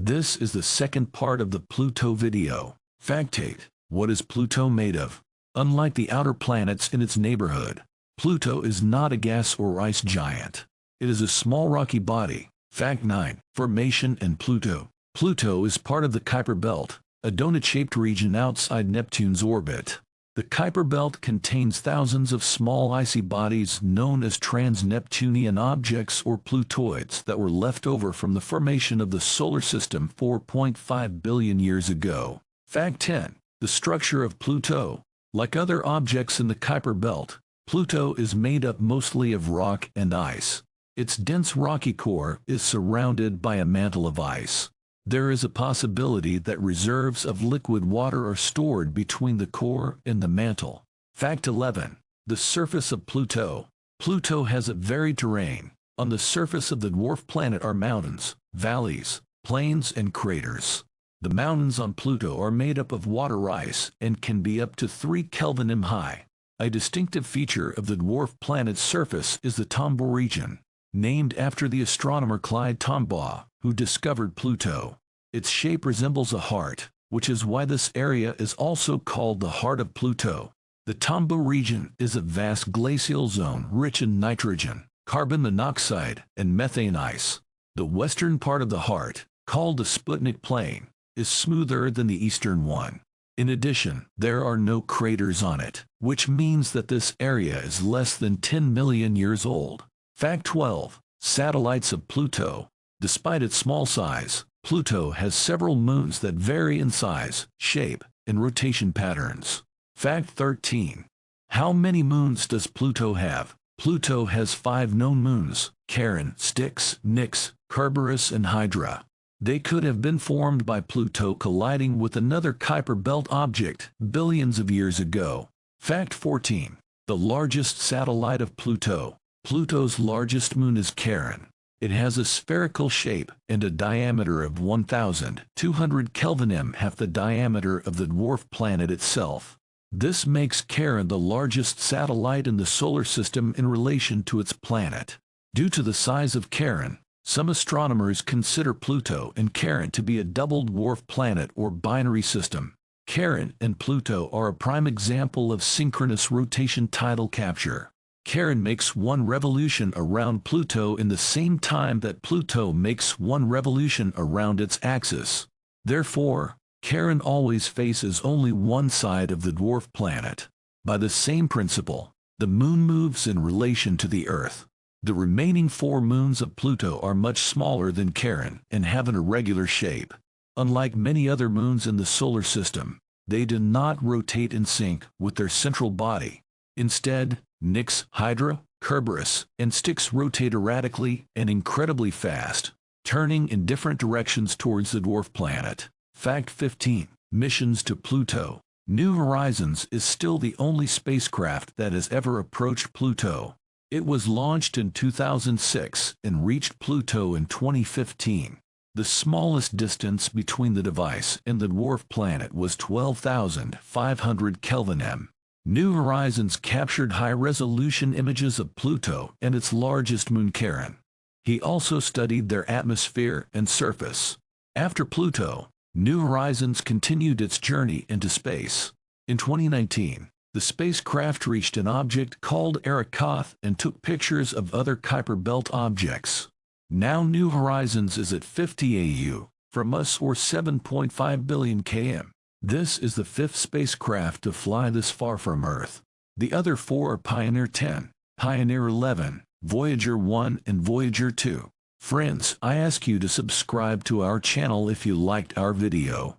This is the second part of the Pluto video. Fact 8. What is Pluto made of? Unlike the outer planets in its neighborhood, Pluto is not a gas or ice giant. It is a small rocky body. Fact 9. Formation and Pluto. Pluto is part of the Kuiper Belt, a donut-shaped region outside Neptune's orbit. The Kuiper Belt contains thousands of small icy bodies known as trans-Neptunian objects or plutoids that were left over from the formation of the solar system 4.5 billion years ago. Fact 10. The structure of Pluto. Like other objects in the Kuiper Belt, Pluto is made up mostly of rock and ice. Its dense rocky core is surrounded by a mantle of ice. There is a possibility that reserves of liquid water are stored between the core and the mantle. Fact 11. The surface of Pluto. Pluto has a varied terrain. On the surface of the dwarf planet are mountains, valleys, plains, and craters. The mountains on Pluto are made up of water ice and can be up to 3 Kelvin high. A distinctive feature of the dwarf planet's surface is the Tombaugh region, named after the astronomer Clyde Tombaugh, who discovered Pluto. Its shape resembles a heart, which is why this area is also called the heart of Pluto. The Tombaugh region is a vast glacial zone rich in nitrogen, carbon monoxide, and methane ice. The western part of the heart, called the Sputnik Plain, is smoother than the eastern one. In addition, there are no craters on it, which means that this area is less than 10 million years old. Fact 12. Satellites of Pluto. Despite its small size, Pluto has several moons that vary in size, shape, and rotation patterns. Fact 13. How many moons does Pluto have? Pluto has 5 known moons: Charon, Styx, Nix, Kerberos, and Hydra. They could have been formed by Pluto colliding with another Kuiper Belt object billions of years ago. Fact 14. The largest satellite of Pluto. Pluto's largest moon is Charon. It has a spherical shape and a diameter of 1,200 Kelvin, half the diameter of the dwarf planet itself. This makes Charon the largest satellite in the solar system in relation to its planet. Due to the size of Charon, some astronomers consider Pluto and Charon to be a double dwarf planet or binary system. Charon and Pluto are a prime example of synchronous rotation tidal capture. Charon makes one revolution around Pluto in the same time that Pluto makes one revolution around its axis. Therefore, Charon always faces only one side of the dwarf planet. By the same principle, the Moon moves in relation to the Earth. The remaining 4 moons of Pluto are much smaller than Charon and have an irregular shape. Unlike many other moons in the solar system, they do not rotate in sync with their central body. Instead, Nix, Hydra, Kerberos, and Styx rotate erratically and incredibly fast, turning in different directions towards the dwarf planet. Fact 15. Missions to Pluto. New Horizons is still the only spacecraft that has ever approached Pluto. It was launched in 2006 and reached Pluto in 2015. The smallest distance between the device and the dwarf planet was 12,500 Kelvin. New Horizons captured high-resolution images of Pluto and its largest moon Charon. He also studied their atmosphere and surface. After Pluto, New Horizons continued its journey into space. In 2019, the spacecraft reached an object called Arrokoth and took pictures of other Kuiper Belt objects. Now New Horizons is at 50 AU from us, or 7.5 billion km. This is the 5th spacecraft to fly this far from Earth. The other 4 are Pioneer 10, Pioneer 11, Voyager 1, and Voyager 2. Friends, I ask you to subscribe to our channel if you liked our video.